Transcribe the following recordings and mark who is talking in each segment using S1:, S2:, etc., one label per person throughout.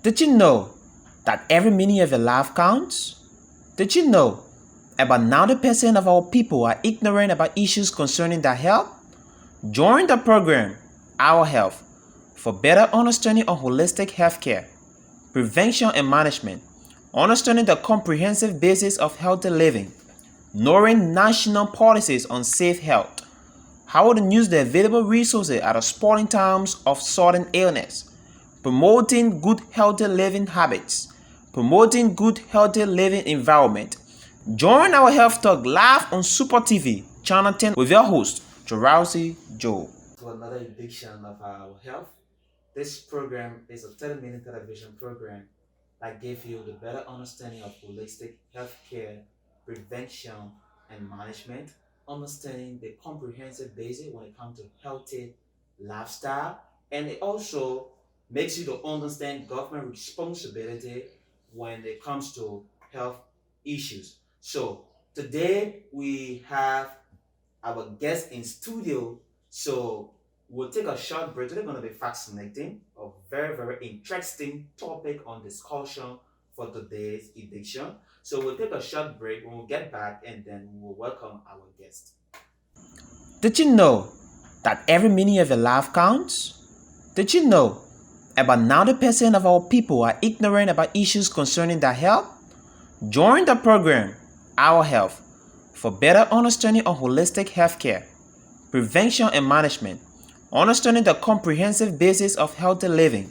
S1: Did you know that every minute of your life counts? Did you know about 90% of our people are ignorant about issues concerning their health? Join the program, Our Health, for better understanding of holistic healthcare, prevention and management, understanding the comprehensive basis of healthy living, knowing national policies on safe health, how to use the available resources at the sporting times of sudden illness, promoting good healthy living habits, promoting good healthy living environment. Join our Health Talk live on Super TV, Channel 10 with your host, Jarausi Joe. To another edition of our health. This program is a 30-minute television program that gives you the better understanding of holistic healthcare, prevention, and management, understanding the comprehensive basis when it comes to healthy lifestyle, and it also makes you to understand government responsibility when it comes to health issues. So today we have our guest in studio. So we'll take a short break. Today going to be fascinating, a very, very interesting topic on discussion for today's edition. So we'll take a short break. When we get back, and then we'll welcome our guest. Did you know that every minute of your life counts? Did you know about 90% of our people are ignorant about issues concerning their health? Join the program, Our Health, for better understanding of holistic healthcare, prevention and management, understanding the comprehensive basis of healthy living,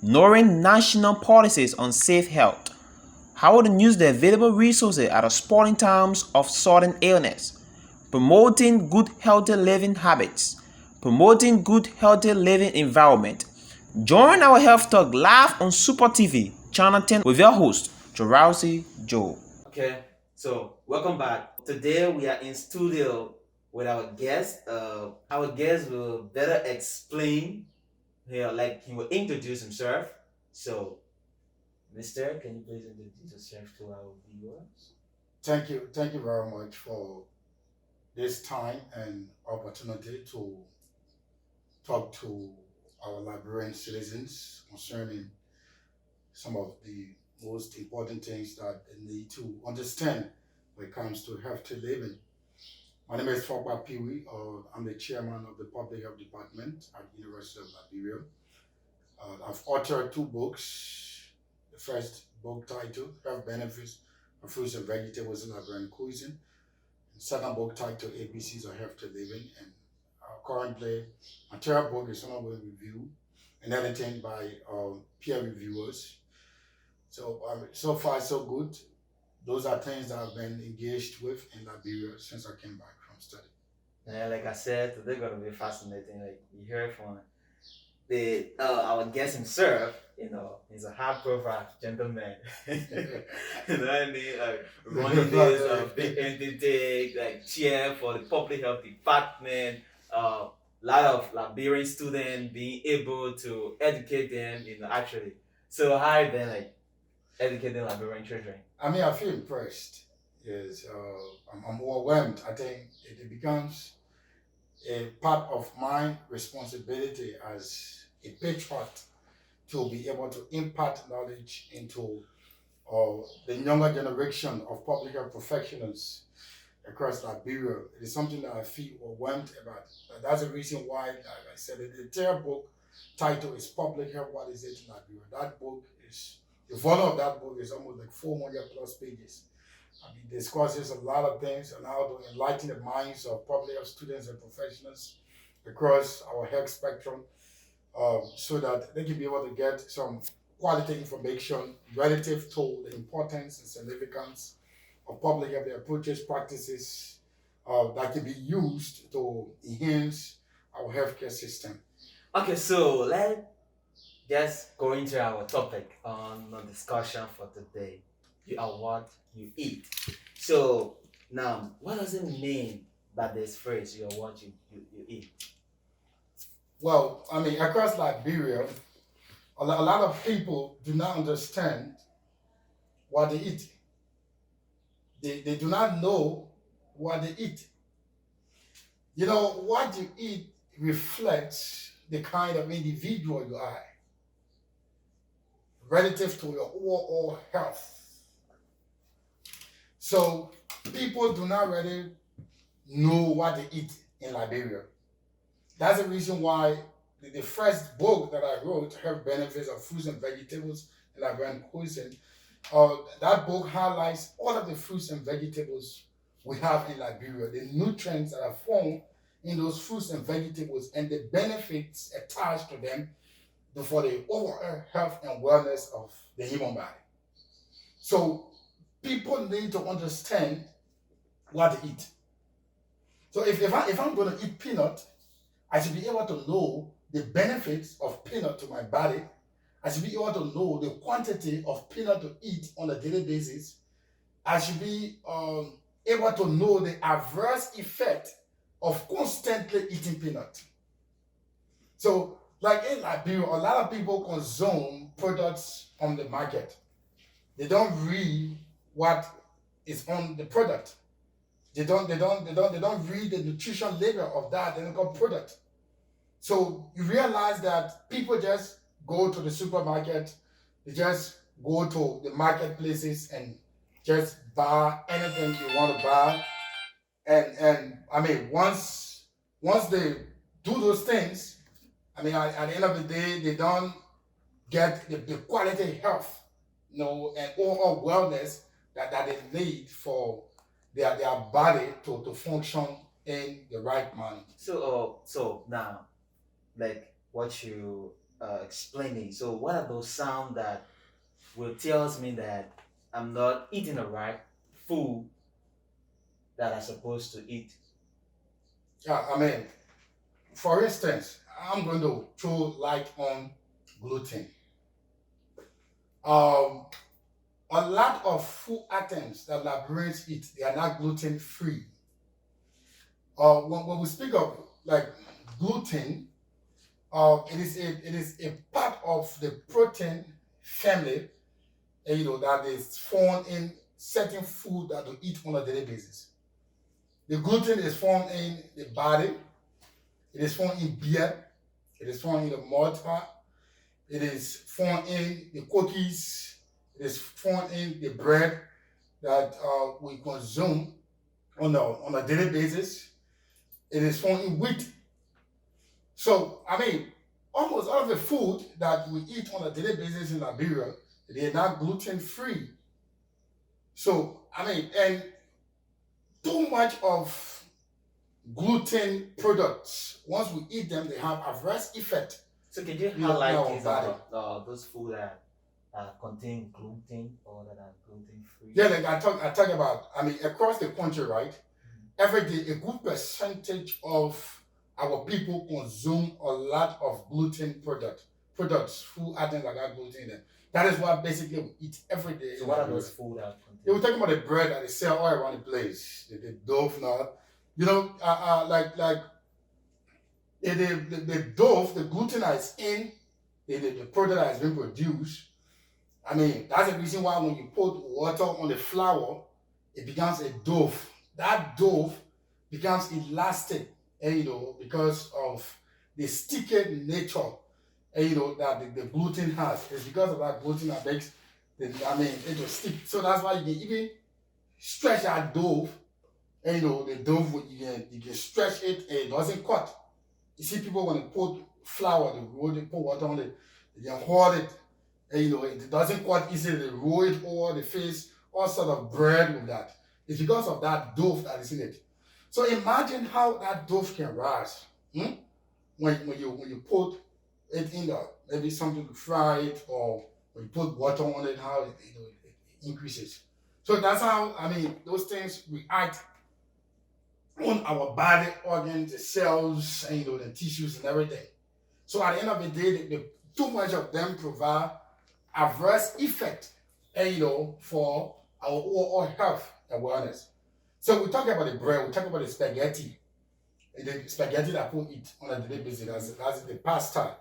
S1: knowing national policies on safe health, how to use the available resources at the sporting times of sudden illness, promoting good healthy living habits, promoting good healthy living environment. Join our Health Talk live on Super TV, Channel 10 with your host, Jarausi Joe. Okay, so welcome back. Today we are in studio with our guest. Our guest will better explain here, like he will introduce himself. So, Mister, can you please introduce yourself to our viewers?
S2: Thank you very much for this time and opportunity to talk to our Liberian citizens concerning some of the most important things that they need to understand when it comes to healthy living. My name is Fogba Piwi. I'm the chairman of the Public Health Department at the University of Liberia. I've authored two books. The first book titled Health Benefits of Fruits and Vegetables in Liberian Cuisine. Second book titled ABCs of Healthy Living, and currently my third book is under review and editing by peer reviewers. So far so good. Those are things that I've been engaged with in Liberia since I came back from study.
S1: Yeah, like I said, today gonna be fascinating. Like you hear from the our guest himself, he's a high profile gentleman. You know what I mean? Like running this big entity, like chair for the public health department. Lot of Liberian students being able to educate them, actually. So how you been like educating Liberian children?
S2: I feel impressed. Yes, I'm overwhelmed. I think it becomes a part of my responsibility as a patriot to be able to impart knowledge into the younger generation of public health professionals across Liberia. It is something that I feel overwhelmed about. That's the reason why, like I said, the entire book title is Public Health, What is it in Liberia? That book is, the volume of that book is almost like 400 plus pages. Discusses a lot of things on how to enlighten the minds of public health students and professionals across our health spectrum, so that they can be able to get some quality information relative to the importance and significance of public health approaches, practices that can be used to enhance our healthcare system.
S1: Okay, so let's just go into our topic on the discussion for today. You are what you eat. So now, what does it mean by this phrase? You are what you eat.
S2: Well, across Liberia, a lot of people do not understand what they eat. They do not know what they eat. What you eat reflects the kind of individual you are. relative to your overall health. So people do not really know what they eat in Liberia. That's the reason why the first book that I wrote, Health Benefits of Fruits and Vegetables in Liberian Cuisine, that book highlights all of the fruits and vegetables we have in Liberia, the nutrients that are found in those fruits and vegetables, and the benefits attached to them for the overall health and wellness of the human body. So people need to understand what to eat. So if I'm going to eat peanut, I should be able to know the benefits of peanut to my body. I should be able to know the quantity of peanut to eat on a daily basis. I should be able to know the adverse effect of constantly eating peanut. So, like in Liberia, a lot of people consume products on the market. They don't read what is on the product. They don't read the nutrition label of that product. So you realize that people just go to the supermarket, they just go to the marketplaces and just buy anything they want to buy. And I mean, once they do those things, I mean, at the end of the day, they don't get the quality health, and overall wellness that they need for their body to function in the right manner.
S1: So now, like what you explaining. So what are those sounds that will tells me that I'm not eating the right food that I'm supposed to eat?
S2: Yeah, I mean, for instance, I'm going to throw light on gluten. A lot of food items that Liberians eat, they are not gluten free. When we speak of like gluten, it is a part of the protein family, that is found in certain food that we eat on a daily basis. The gluten is found in the body, it is found in beer, it is found in the mortar, it is found in the cookies, it is found in the bread that we consume on a daily basis. It is found in wheat. So, I mean, almost all of the food that we eat on a daily basis in Liberia, they are not gluten free. So, I mean, and too much of gluten products, once we eat them, they have adverse effect.
S1: So can you highlight those food that contain gluten or that are gluten free?
S2: Yeah, like I talk about, I mean, across the country, right? Every day, a good percentage of our people consume a lot of gluten products, food items like that gluten in them. That is what basically we eat every day.
S1: So what are those food that contain?
S2: We're talking about the bread that they sell all around the place. The dough now, like the dough, the gluten that is in the product that has been produced. I mean, that's the reason why when you put water on the flour, it becomes a dough. That dough becomes elastic, because of the sticky nature, that the gluten has. It's because of that gluten that makes it will stick. So that's why you can even stretch that dough, the dough, you can stretch it and it doesn't cut. You see people when they put flour, they put water on it, they can hold it, and it doesn't cut easily. They roll it over the face, all sort of bread with that. It's because of that dough that is in it. So imagine how that dough can rise. When you put it in there, maybe something to fry it, or when you put water on it, how it increases. So that's how, those things react on our body organs, the cells, and the tissues and everything. So at the end of the day, too much of them provide adverse effect, for our overall health and wellness. So we talk about the bread, we talk about the spaghetti that people eat on a daily basis, that's the pasta.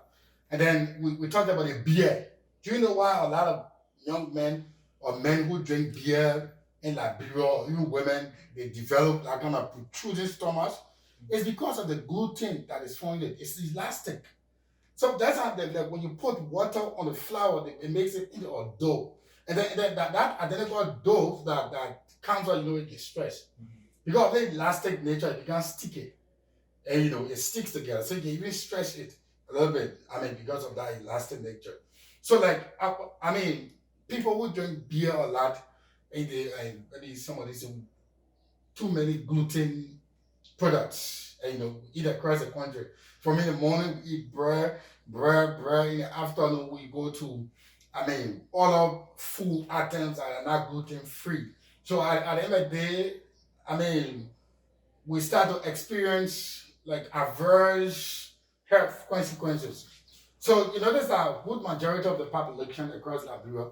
S2: And then we talked about the beer. Do you know why a lot of young men or men who drink beer in Liberia, or even women, they develop that kind of protruding stomachs? It's because of the gluten that is found in it. It's elastic. So that's how like when you put water on the flour, it makes it into a dough. And then that identical dough that comes out, it gets stretched. Because of the elastic nature, it becomes sticky. And it sticks together. So you can even stretch it a little bit. I mean, because of that elastic nature. So like I mean, people who drink beer a lot, and maybe some of these too many gluten products, eat across the country. From in the morning, we eat bread. In the afternoon, we go to, other food items that are not gluten free. So at the end of the day, I mean, we start to experience like adverse health consequences. So you notice that a good majority of the population across Liberia,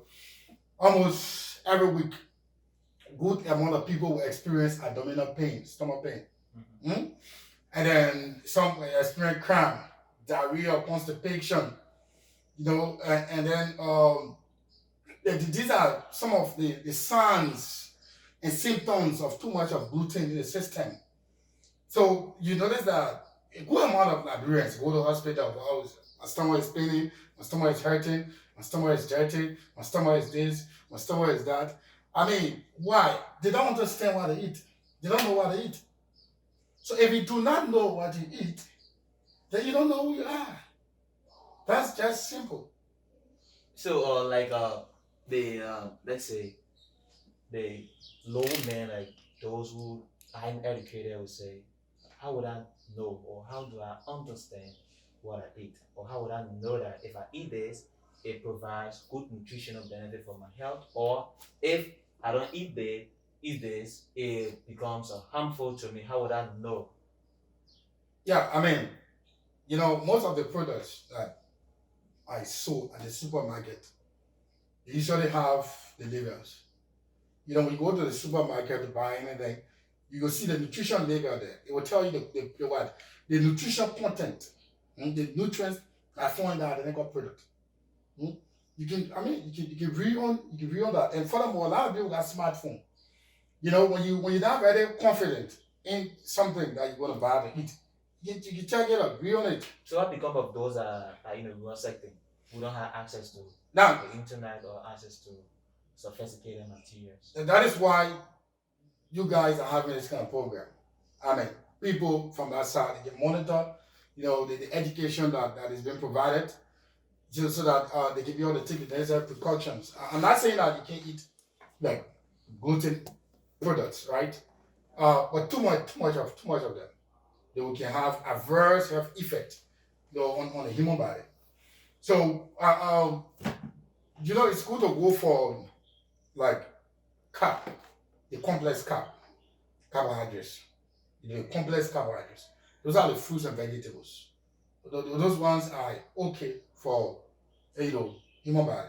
S2: almost every week, good amount of people will experience abdominal pain, stomach pain. Mm-hmm. And then some experience cramp, diarrhea, constipation, and then these are some of the signs and symptoms of too much of gluten in the system. So you notice that a good amount of Liberians go to the hospital. Oh, my stomach is paining, my stomach is hurting, my stomach is dirty, my stomach is this, my stomach is that. I mean, why? They don't understand what they eat. They don't know what they eat. So if you do not know what you eat, then you don't know who you are. That's just simple.
S3: So, the let's say the low men, like those who are uneducated, would say, how would I know, or how do I understand what I eat, or how would I know that if I eat this, it provides good nutritional benefit for my health, or if I don't eat this, it becomes harmful to me. How would I know?
S2: Yeah, most of the products that I saw at the supermarket, they usually have the labels. When you go to the supermarket to buy anything, you will see the nutrition label there. It will tell you the nutrition content, the nutrients are found in that identical product. You can read on that. And furthermore, a lot of people got smartphone. When you're not very confident in something that you're gonna buy to eat, you can check it out, read on it.
S3: So what become of those rural sector who don't have access to
S2: Now,
S3: the internet or access to sophisticated materials?
S2: and that is why you guys are having this kind of program. People from that side, they can monitor, the education that is being provided, just so that they can be able to take the necessary precautions. I'm not saying that you can't eat like gluten products, right? But too much of them, they can have adverse health effect, on the human body. So, it's good to go for like carb, the complex carbohydrates, the complex carbohydrates. Those are the fruits and vegetables. Those ones are okay for human body.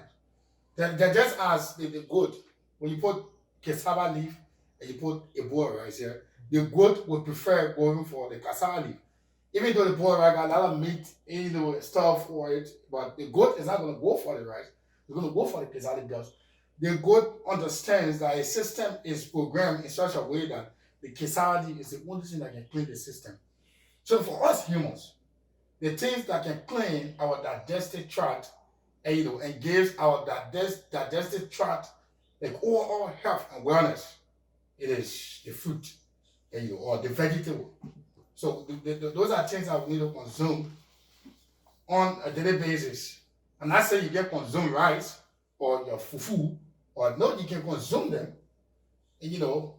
S2: They're just as the goat. When you put cassava leaf and you put a boiled rice here, the goat would prefer going for the cassava leaf. Even though the boiled rice got a lot of meat, stuff for it, but the goat is not going to go for the rice. It's going to go for the cassava leaf because the goat understands that a system is programmed in such a way that the cassava leaf is the only thing that can clean the system. So for us humans, the things that can clean our digestive tract, and gives our digestive tract like overall health and wellness, it is the fruit, or the vegetable. So those are things that we need to consume on a daily basis. I'm not saying you can consume rice or your fufu, or no, you can consume them,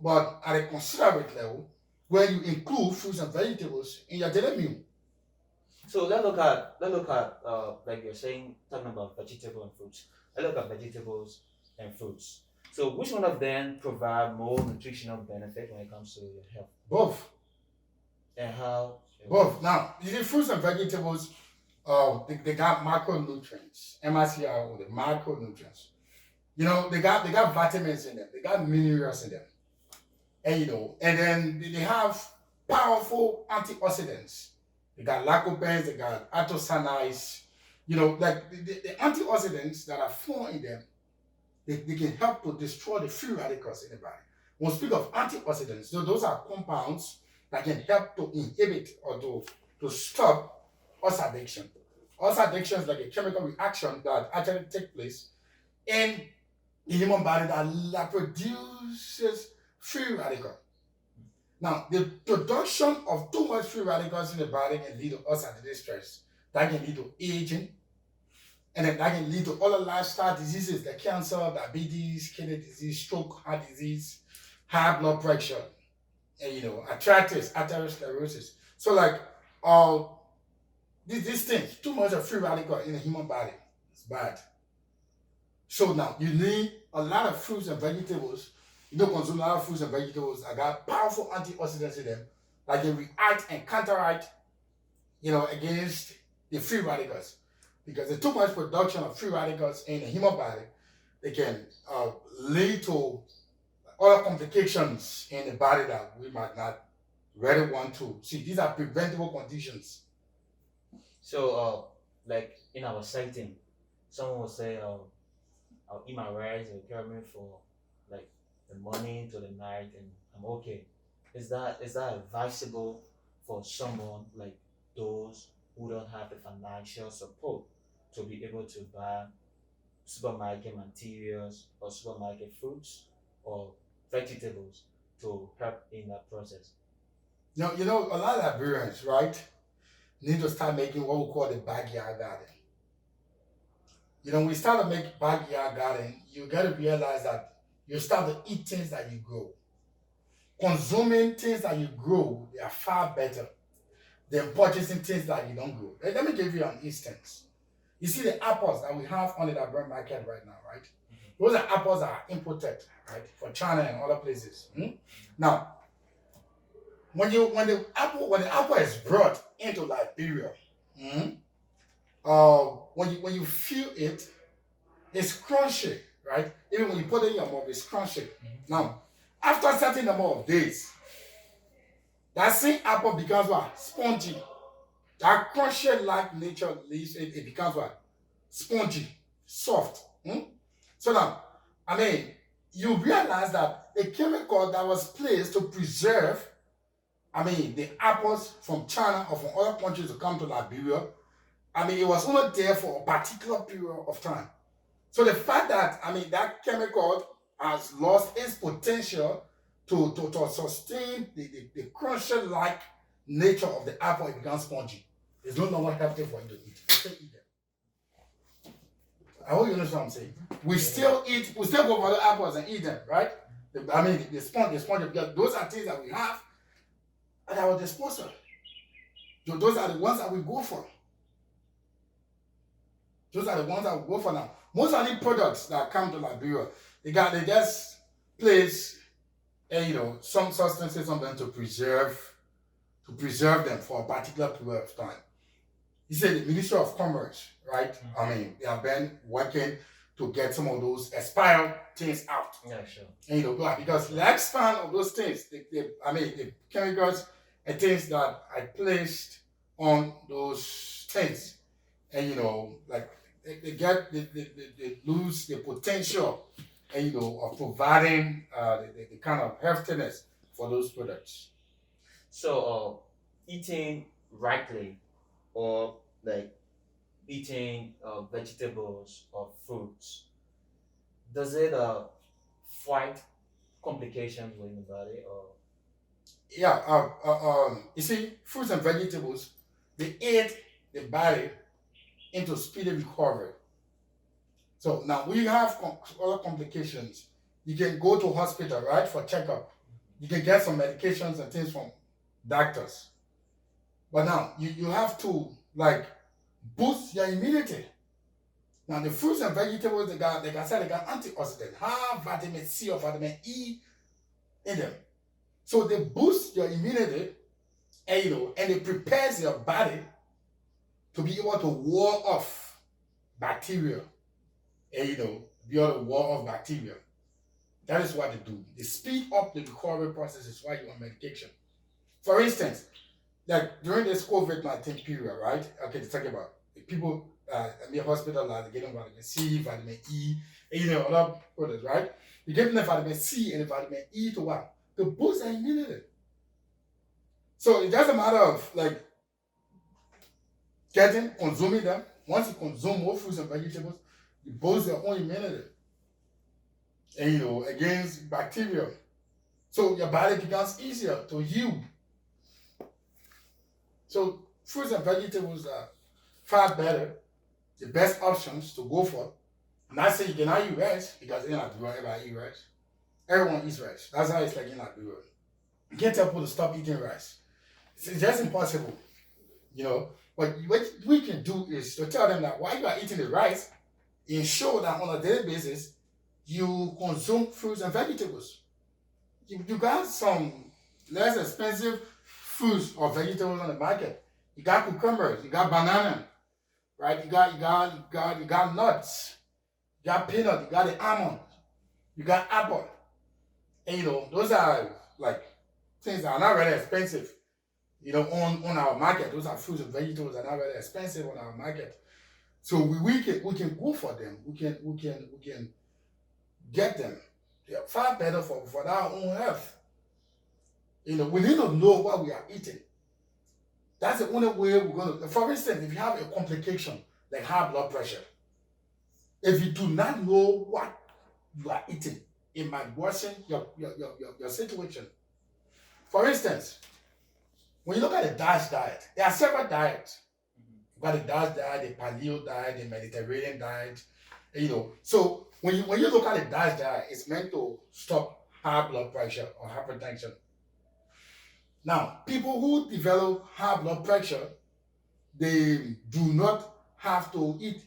S2: but at a considerate level, where you include fruits and vegetables in your daily meal.
S3: So let's look at like you're saying, talking about vegetable and fruits. Let's look at vegetables and fruits. So which one of them provide more nutritional benefit when it comes to your health?
S2: Both.
S3: And how?
S2: Both. Now, you see, fruits and vegetables, they got macronutrients, MICR, or the macronutrients. They got vitamins in them, they got minerals in them, and then they have powerful antioxidants. They got lycopenes, they got anthocyanins. Like the antioxidants that are found in them, they can help to destroy the free radicals in the body. When we speak of antioxidants, those are compounds that can help to inhibit or to stop oxidation. ulcer addiction is like a chemical reaction that actually takes place in the human body that produces free radical. Now, the production of too much free radicals in the body can lead to oxidative stress. That can lead to aging, and then that can lead to other lifestyle diseases like cancer, diabetes, kidney disease, stroke, heart disease, high blood pressure, and arthritis, atherosclerosis. So, like, uh, these things, too much of free radical in the human body is bad. So now you need a lot of fruits and vegetables. You don't consume a lot of fruits and vegetables that got powerful antioxidants in them that can react and counteract, against the free radicals. Because the too much production of free radicals in the human body, they can lead to other complications in the body that we might not really want to see. These are preventable conditions.
S3: So, like in our setting, someone will say, I'll eat my rice or carry me for like the morning to the night, and I'm okay. Is that advisable for someone like those who don't have the financial support to be able to buy supermarket materials or supermarket fruits or vegetables to help in that process?
S2: A lot of Liberians, right, need to start making what we call the backyard garden. When we start to make backyard garden, you got to realize that you start to eat things that you grow. Consuming things that you grow, they are far better than purchasing things that you don't grow. Let me give you an instance. You see the apples that we have on the Liberian market right now, right? Those are apples that are imported, right, for China and other places. Now, when the apple is brought into Liberia, when you feel it, it's crunchy, right? Even when you put it in your mouth, it's crunchy. Now, after a certain number of days, that same apple becomes what? Spongy. That crunchy-like nature leaves it, it becomes what? Spongy, soft. So now, you realize that a chemical that was placed to preserve, the apples from China or from other countries to come to Liberia, it was only there for a particular period of time. So the fact that, that chemical has lost its potential to sustain the crunchy-like nature of the apple, it becomes spongy. It's no longer healthy for you to eat. You still eat them. I hope you understand what I'm saying. We still go for the apples and eat them, right? The sponge, because those are things that we have at our disposal. So those are the ones that we go for. Those are the ones that we go for now. Most of the products that come to Liberia, they just place, some substances on them to preserve them for a particular period of time. You see, the Ministry of Commerce, right? They have been working to get some of those expired things out.
S3: Yeah, sure.
S2: And because the lifespan of those things, the chemicals and things that I placed on those things, and they lose the potential, of providing the kind of healthiness for those products.
S3: So, eating rightly, or like eating vegetables or fruits, does it fight complications within the body, or?
S2: Yeah, you see, fruits and vegetables, they aid the body into speedy recovery. So now we have other complications. You can go to hospital, right, for checkup. You can get some medications and things from doctors. But now you have to boost your immunity. Now the fruits and vegetables, they got antioxidants, have vitamin C or vitamin E in them. So they boost your immunity, and it prepares your body to be able to ward off bacteria, and be able to ward off bacteria. That is what they do. They speed up the recovery process. Is why you're on medication. For instance, like during this COVID-19 period, right? Okay, to talk about people in the hospital, they get them vitamin C, vitamin E, and other products, right? You give them the vitamin C and the vitamin E to what? To boost their immunity. So it's just a matter of consuming them. Once you consume more fruits and vegetables, you boost your own immunity, and against bacteria. So your body becomes easier to heal. So fruits and vegetables are far better, the best options to go for. Not saying you cannot eat rice, because in Liberia everybody eat rice. Everyone eats rice. That's how it's like in Liberia. You can't tell people to stop eating rice. It's just impossible, But what we can do is to tell them that while you are eating the rice, ensure that on a daily basis you consume fruits and vegetables. You got some less expensive fruits or vegetables on the market. You got cucumbers, you got banana, right? You got nuts, you got peanut, you got the almond, you got apple. And those are like things that are not really expensive, on our market. Those are fruits and vegetables that are not really expensive on our market. So we can go for them. We can get them. They are far better for our own health. We need to know what we are eating. That's the only way we're going to. For instance, if you have a complication like high blood pressure, if you do not know what you are eating, it might worsen your situation. For instance, when you look at the DASH diet, there are several diets. You've got the DASH diet, the paleo diet, the Mediterranean diet. So when you look at the DASH diet, it's meant to stop high blood pressure or hypertension. Now, people who develop high blood pressure, they do not have to eat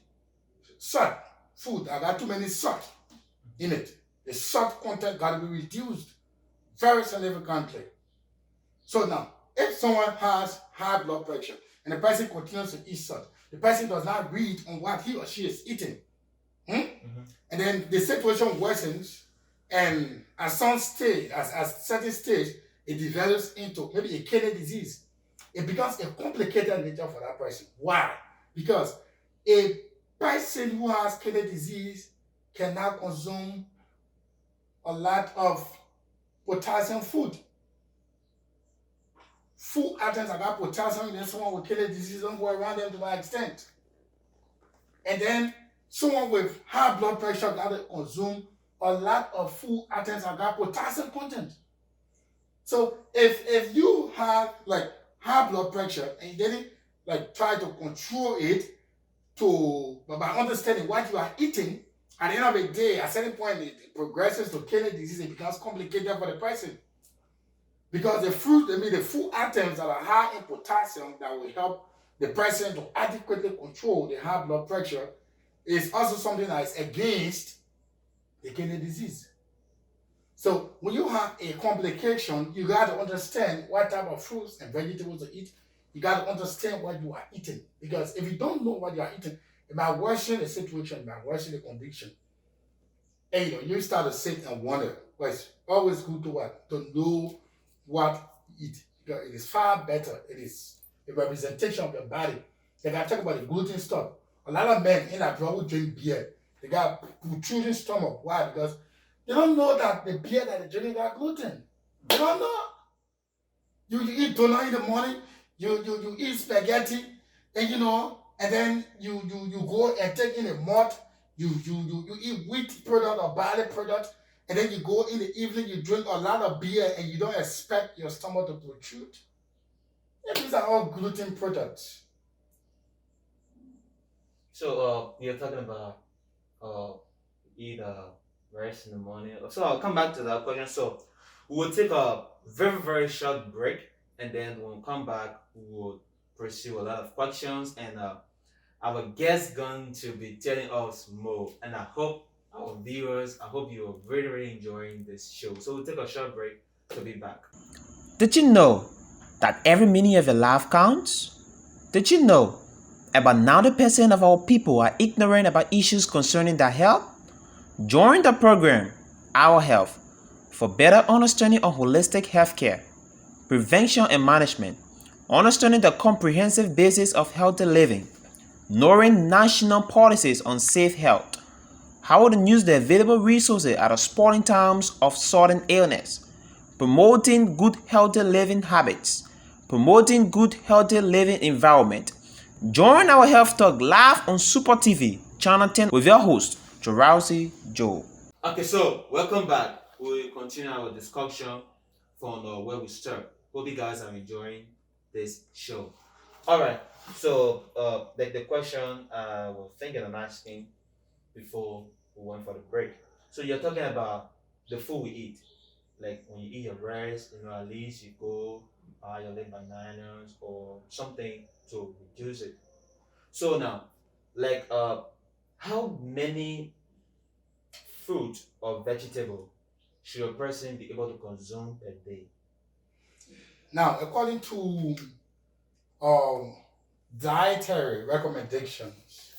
S2: salt food that got too many salt in it. The salt content got to be reduced very significantly. So now, if someone has high blood pressure and the person continues to eat salt, the person does not read on what he or she is eating. And then the situation worsens, and at some stage, at certain stage, it develops into maybe a kidney disease. It becomes a complicated nature for that person. Why? Because a person who has kidney disease cannot consume a lot of potassium food. Food items that got potassium, then someone with kidney disease don't go around them to that extent. And then someone with high blood pressure got to consume a lot of food items that got potassium content. So if you have like high blood pressure and you didn't like try to control it by understanding what you are eating, at the end of the day, at a certain point it progresses to kidney disease. It becomes complicated for the person. Because the food items that are high in potassium that will help the person to adequately control the high blood pressure is also something that is against the kidney disease. So when you have a complication, you got to understand what type of fruits and vegetables to eat. You got to understand what you are eating. Because if you don't know what you are eating, it might worsen the situation, it might worsen the condition. And you start to sit and wonder. But it's always good to know what you eat. Because it is far better. It is a representation of your body. Like I talk about the gluten stuff. A lot of men in that who drink beer, they got protruding stomach. Why? Because they don't know that the beer that they drink got gluten. They don't know. You eat donut in the morning, you eat spaghetti, and and then you go and take in a malt, you eat wheat product or barley product, and then you go in the evening, you drink a lot of beer, and you don't expect your stomach to protrude. And these are all gluten products.
S3: So you're talking about eat rice in the morning. So I'll come back to that question. So we will take a very, very short break, and then when we come back, we will pursue a lot of questions, and our guest going to be telling us more. And I hope our viewers, I hope you're really, really enjoying this show. So we'll take a short break to be back.
S1: Did you know that every minute of your life counts? Did you know about 90% of our people are ignorant about issues concerning their health? Join the program, Our Health, for better understanding of holistic healthcare, prevention and management, understanding the comprehensive basis of healthy living, knowing national policies on safe health, how to use the available resources at a spot in times of sudden illness, promoting good healthy living habits, promoting good healthy living environment, Join our Health Talk live on Super TV, Channel 10 with your host, Jorousi Joe.
S3: Okay, so welcome back. We'll continue our discussion from where we start. Hope you guys are enjoying this show. All right. So, the question I was thinking of asking before we went for the break. So you're talking about the food we eat. Like when you eat your rice, at least you go buy your little bananas or something to reduce it. So now, like how many fruit or vegetable should a person be able to consume per day?
S2: Now, according to um, dietary recommendations,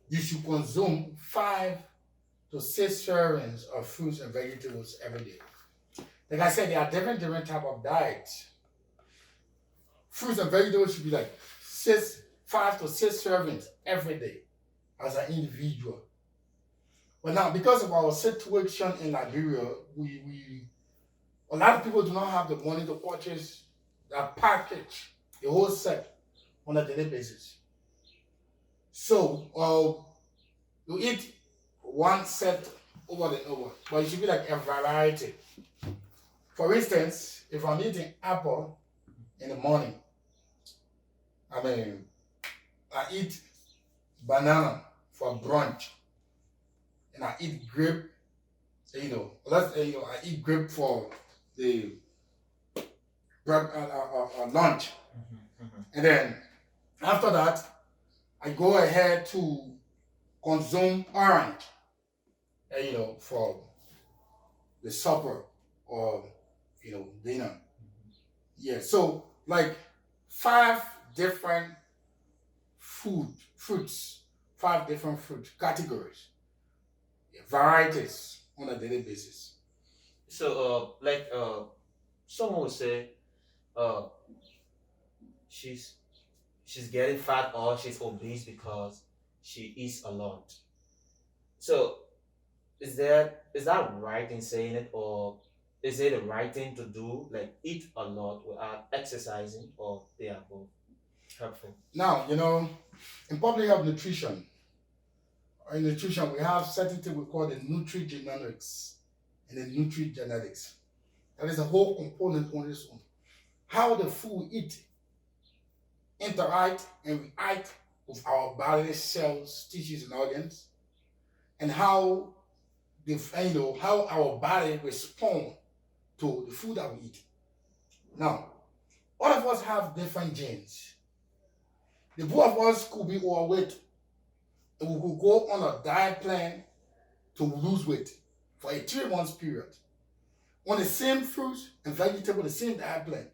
S2: you should consume 5 to 6 servings of fruits and vegetables every day. Like I said, there are different type of diets. Fruits and vegetables should be like 5 to 6 servings every day as an individual. But now, because of our situation in Liberia, we a lot of people do not have the money to purchase that package, the whole set, on a daily basis. So you eat one set over and over, but it should be like a variety. For instance, if I'm eating apple in the morning, I eat banana for brunch, and I eat grape. I eat grape for the lunch, and then after that, I go ahead to consume orange, for the supper or dinner. Yeah, so like 5 different fruits, 5 different fruit categories, varieties on a daily basis.
S3: So someone would say uh she's she's getting fat or she's obese because she eats a lot. So is that right in saying it, or is it the right thing to do, like eat a lot without exercising, or they are both helpful?
S2: Now, in public health nutrition, or in nutrition, we have certain things we call the nutrigenomics and the nutrigenetics. That is a whole component on its own. How the food we eat interact and react with our body cells, tissues, and organs, and how how our body respond to the food that we eat. Now, all of us have different genes. The both of us could be overweight, and we could go on a diet plan to lose weight for a 3 months period on the same fruits and vegetable, the same diet plan.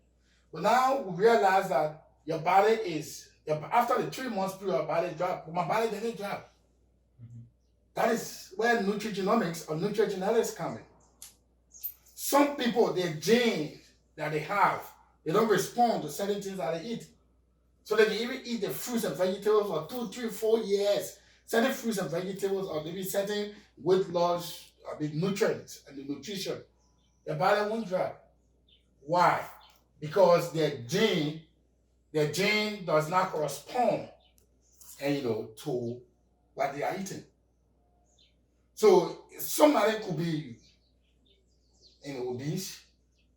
S2: But now we realize that your body after the 3 months period, your body drop. But my body didn't drop. That is where nutrigenomics or nutrigenetics come in. Some people, their genes that they have, they don't respond to certain things that they eat. So they can even eat the fruits and vegetables for 2, 3, 4 years. Certain fruits and vegetables, or maybe certain weight loss, the nutrients and the nutrition, their body won't drop. Why? Because their gene does not correspond, to what they are eating. So somebody could be obese,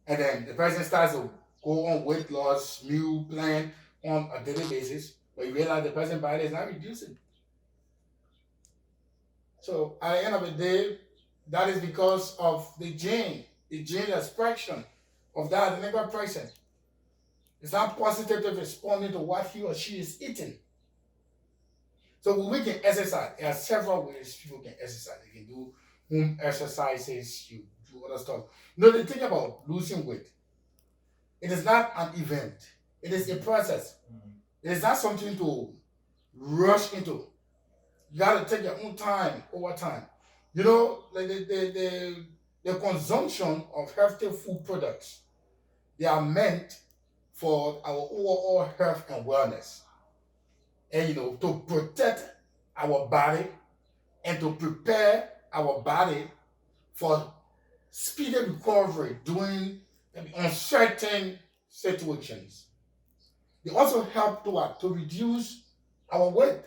S2: and then the person starts to go on weight loss meal plan on a daily basis, but you realize the person's body is not reducing. So at the end of the day, that is because of the gene expression of that identical person. It's not positively responding to what he or she is eating. So when we can exercise, there are several ways people can exercise. They can do home exercises, you do other stuff. The thing about losing weight, it is not an event. It is a process. It is not something to rush into. You got to take your own time over time. Like the consumption of healthy food products, they are meant for our overall health and wellness, and to protect our body and to prepare our body for speedy recovery during uncertain situations. They also help to what? To reduce our weight.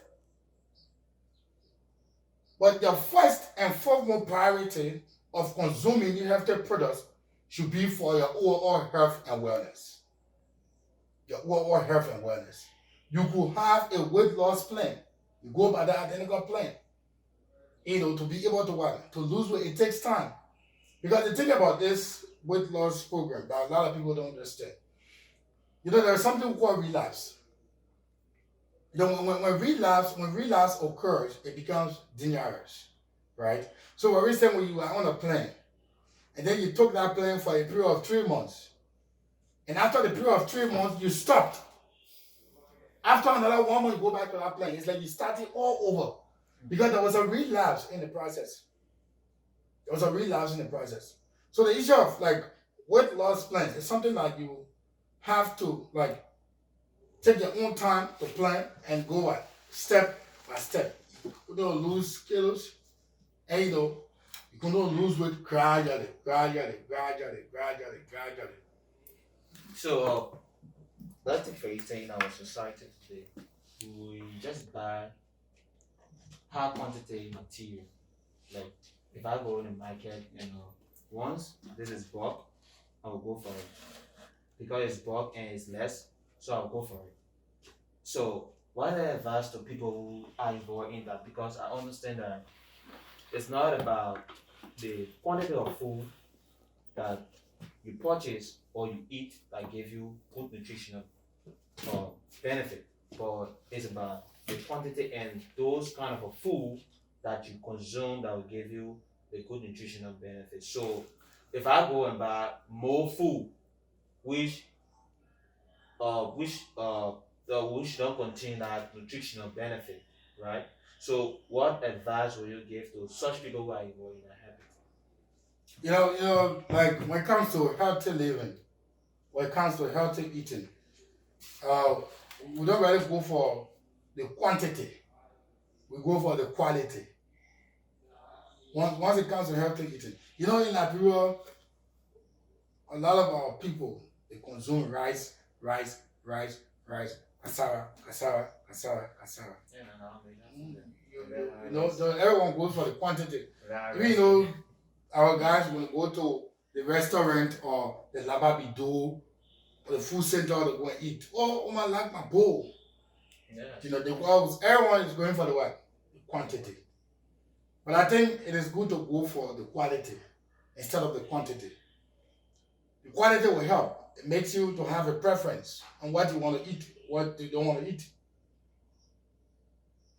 S2: But the first and foremost priority of consuming healthy products should be for your overall health and wellness. Your overall health and wellness. You could have a weight loss plan. You go by the identical plan. To be able to what? To lose weight, it takes time. Because the thing about this weight loss program that a lot of people don't understand, there's something called relapse. When relapse occurs, it becomes dangerous, right? So for instance, when you were on a plane, and then you took that plane for a period of 3 months, and after the period of 3 months, you stopped. After another 1 month, you go back to that plane. It's like you started all over because there was a relapse in the process. So the issue of like weight loss plans is something like you have to like take your own time to plan and go step by step. You don't lose kilos, and you can lose weight gradually.
S3: So, let's take for instance in our society today, we just buy high quantity material. Like if I go in the market, once this is bulk, I will go for it because it's bulk and it's less, so I'll go for it. So, what I advise to people who are involved in that, because I understand that it's not about the quantity of food that you purchase or you eat that give you good nutritional benefit, but it's about the quantity and those kind of a food that you consume that will give you the good nutritional benefit. So if I go and buy more food, which which don't contain that nutritional benefit, right? So what advice will you give to such people who are involved in that habit?
S2: Like when it comes to healthy living, when it comes to healthy eating, uh, we don't really go for the quantity. We go for the quality. Once it comes to healthy eating, in Liberia, a lot of our people they consume rice, cassava.
S3: Yeah, no,
S2: Everyone goes for the quantity. Our guys will go to the restaurant or the Lababido or the food center to go and eat. Oh man, like my bowl.
S3: Yeah.
S2: Everyone is going for the what? The quantity. But I think it is good to go for the quality instead of the quantity. The quality will help. It makes you to have a preference on what you want to eat, what you don't want to eat.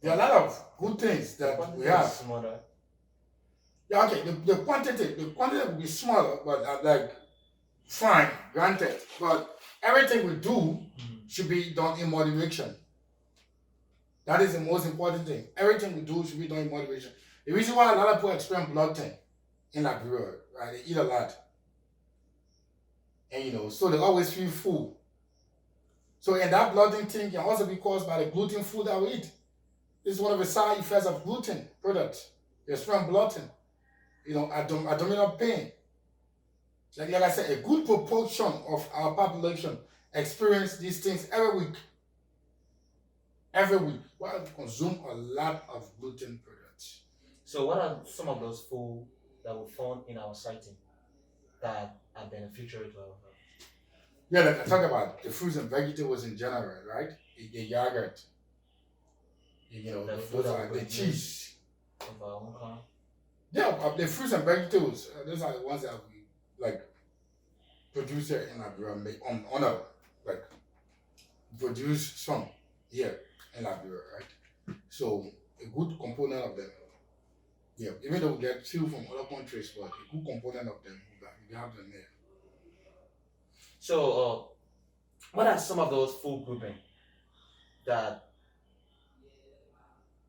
S2: There are a lot of good things that we have.
S3: Smaller.
S2: Yeah, okay. The quantity will be smaller, but fine, granted. But everything we do should be done in moderation. That is the most important thing. Everything we do should be done in moderation. The reason why a lot of people experience bloating in Liberia, right? They eat a lot. And so they always feel full. So and that bloating thing can also be caused by the gluten food that we eat. This is one of the side effects of gluten products. They experience bloating. Abdominal pain. Like I said, a good proportion of our population experience these things every week. While we consume a lot of gluten products.
S3: So what are some of those food that we found in our sighting that are beneficial to our health?
S2: Yeah, like I talk about the fruits and vegetables in general, right? The yogurt,
S3: The food
S2: those
S3: that
S2: are
S3: we
S2: the
S3: produce
S2: cheese.
S3: of our own kind.
S2: Yeah, the fruits and vegetables. Those are the ones that we produce here in Liberia. On a produce some here in Liberia, right? So a good component of them. Yeah, even though we get few from other countries, but a good component of them we have them here.
S3: So what are some of those food grouping that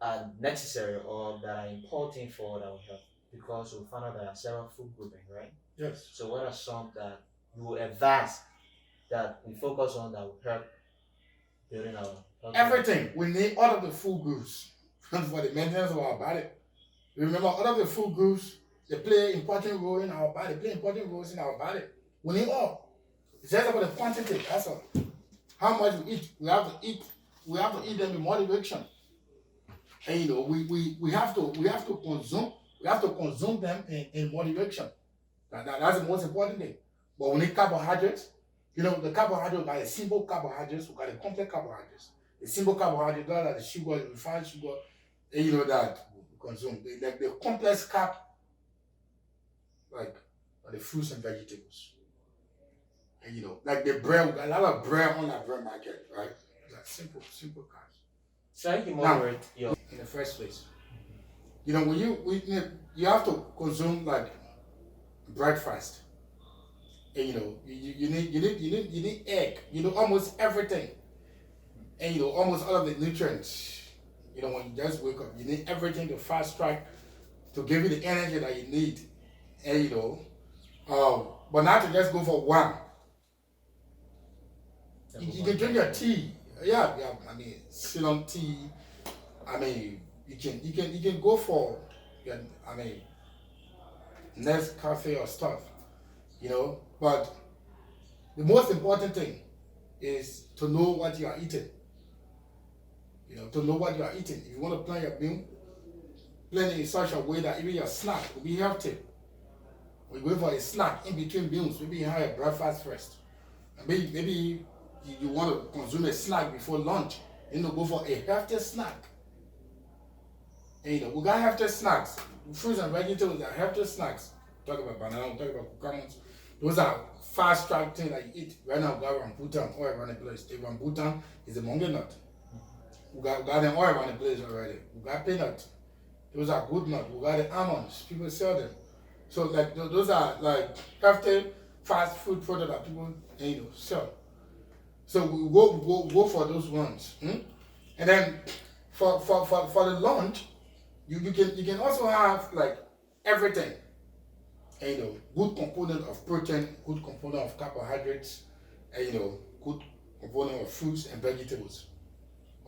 S3: are necessary or that are important for our health? Because we found out there are several food grouping, right?
S2: Yes.
S3: So what are some that you will advise that we focus on that will help building our health?
S2: Everything. We need all of the food groups for the maintenance of our body. Remember, all of the food groups, they play important role in our body, play important roles in our body. We need all. It's just about the quantity, that's all. how much we eat, we have to eat them in moderation. And we have to consume them in moderation. That's the most important thing. But we need carbohydrates. The carbohydrates, got the simple carbohydrates, we got the complex carbohydrates. The simple carbohydrates, those are the sugar, the refined sugar, and that we consume. Like the complex carb, like are the fruits and vegetables. And like the bread, we got a lot of bread on that bread market, right? Like simple carbs.
S3: So I can moderate your
S2: In the first place. When you have to consume like breakfast. And you need egg, almost everything. And almost all of the nutrients. When you just wake up, you need everything to fast track to give you the energy that you need. And but not to just go for one. You can drink your tea. Yeah. I mean, Ceylon tea. I mean, you can go for Nescafe or stuff. But the most important thing is to know what you are eating. To know what you are eating. If you want to plan your meal, plan it in such a way that even your snack will be healthy. When you go for a snack in between meals, maybe you have a breakfast first. And maybe you want to consume a snack before lunch. Go for a healthy snack. And we got healthy snacks. Fruits and vegetables are healthy snacks. Talk about banana, talk about cucumbers. Those are fast track things that you eat. Right now we got rambutan oil around the place. The rambutan is a monkey nut. We got them oil around the place already. We got peanut. Those are good nuts. We got the almonds. People sell them. So like those are like healthy fast food products that people sell. So we go for those ones. And then for the lunch, you can also have like everything. Good component of protein, good component of carbohydrates, and good component of fruits and vegetables.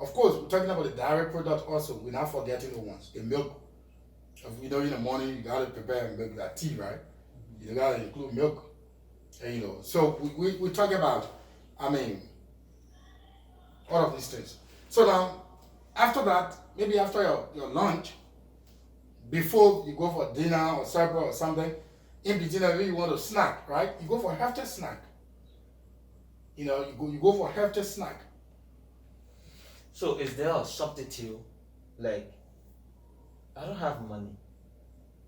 S2: Of course, we're talking about the dairy product also. We're not forgetting the ones. The milk. In the morning you gotta prepare milk, that tea, right? You gotta include milk. And so we talk about, all of these things. So now, after that, maybe after your lunch, before you go for dinner or supper or something, in between maybe you want to snack, right? You go for a healthy snack. You go for a healthy snack.
S3: So is there a substitute? Like, I don't have money.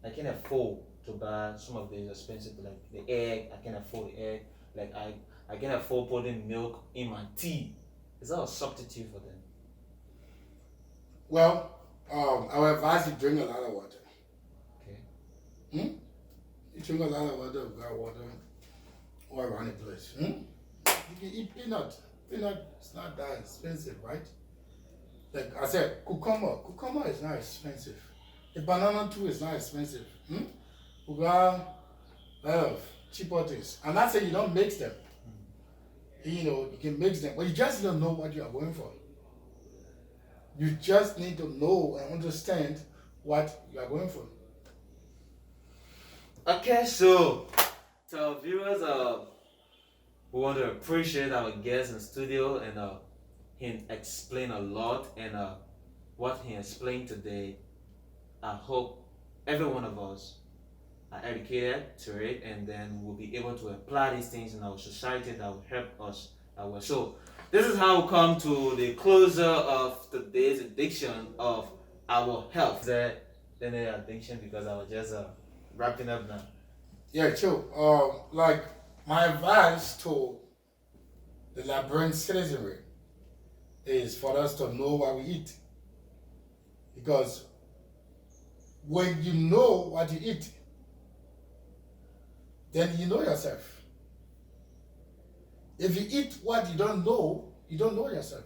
S3: I can afford to buy some of these expensive, like the egg. I can afford the egg. Like I can afford putting milk in my tea. Is that a substitute for them?
S2: Well, I would advise you drink a lot of water.
S3: Okay.
S2: You drink a lot of water, got water all around the place. You can eat peanut. Peanut is not that expensive, right? Like I said, cucumber is not expensive. The banana too is not expensive. We got a lot of cheaper things. And that's say you don't mix them. You can mix them, but you just don't know what you are going for. You just need to know and understand what you are going for.
S3: Okay, so to our viewers, we want to appreciate our guest in studio, and he explained a lot, and what he explained today, I hope every one of us are educated to it, and then we'll be able to apply these things in our society that will help us. So this is how we come to the closer of today's edition of our health. Is that any addiction? Because I was just wrapping up now.
S2: Yeah, true. Like my advice to the Liberian citizenry is for us to know what we eat. Because when you know what you eat, then you know yourself. If you eat what you don't know yourself.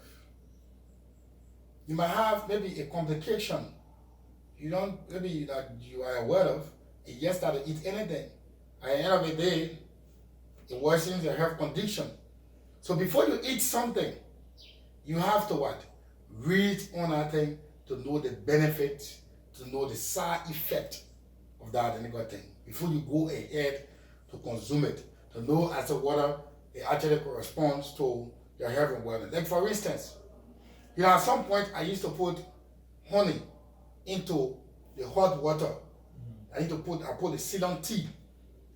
S2: You might have maybe a complication maybe that you are aware of, and you just start to eat anything. At the end of the day, it worsens your health condition. So before you eat something, you have to what? Read on that thing to know the benefit, to know the side effect of that particular thing. Before you go ahead to consume it, to know as to whether it actually corresponds to your health and wellness. Like for instance, at some point I used to put honey into the hot water. I put the Ceylon tea,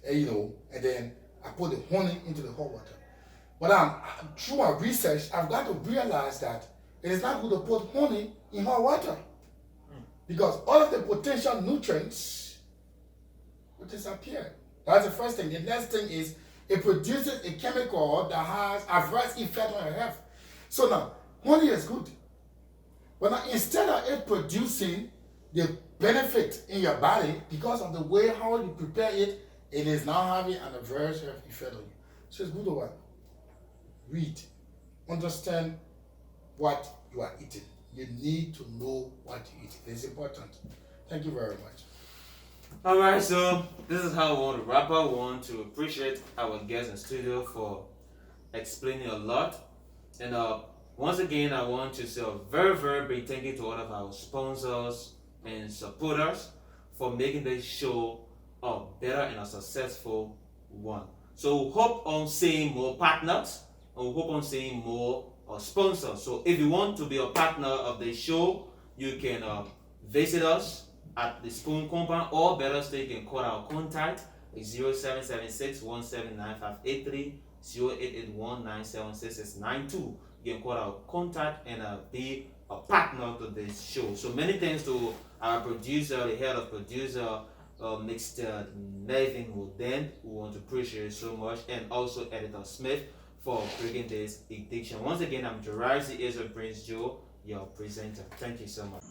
S2: and then I put the honey into the hot water. But through my research, I've got to realize that it is not good to put honey in hot water because all of the potential nutrients will disappear. That's the first thing. The next thing is it produces a chemical that has adverse effect on your health. So now, honey is good. But now, instead of it producing the benefit in your body because of the way how you prepare it, it is now having an adverse health effect on you. So it's good to what? Read. Understand what you are eating. You need to know what you eat. It is important. Thank you very much.
S3: Alright, so this is how we want to wrap up. We want to appreciate our guest in studio for explaining a lot. And once again, I want to say a very, very big thank you to all of our sponsors and supporters for making this show a better and a successful one. So we hope on seeing more partners and we hope on seeing more sponsors. So if you want to be a partner of the show, you can visit us at the Spoon Compound, or better still, you can call our contact. It's 0776 179 0881 976 You can call our contact and be a partner to this show. So many thanks to our producer, the head of producer, Mr. Melvin Woodend, who want to appreciate so much, and also Editor Smith for breaking this addiction. Once again, I'm Jerazi Israel Prince Joe, your presenter. Thank you so much.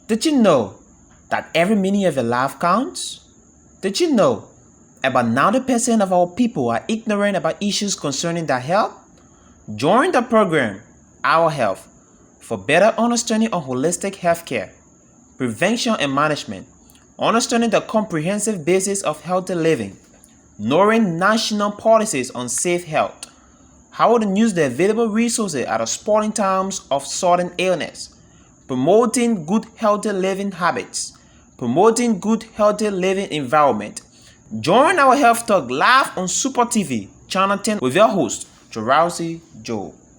S1: Did you know that every minute of your life counts? Did you know about 90% of our people are ignorant about issues concerning their health? Join the program, Our Health, for better understanding of holistic healthcare, prevention and management, understanding the comprehensive basis of healthy living, knowing national policies on safe health, how to use the available resources at the sporting times of sudden illness, promoting good healthy living habits, promoting good healthy living environment. Join our Health Talk live on Super TV, Channel 10 with your host, Jerazi Joe.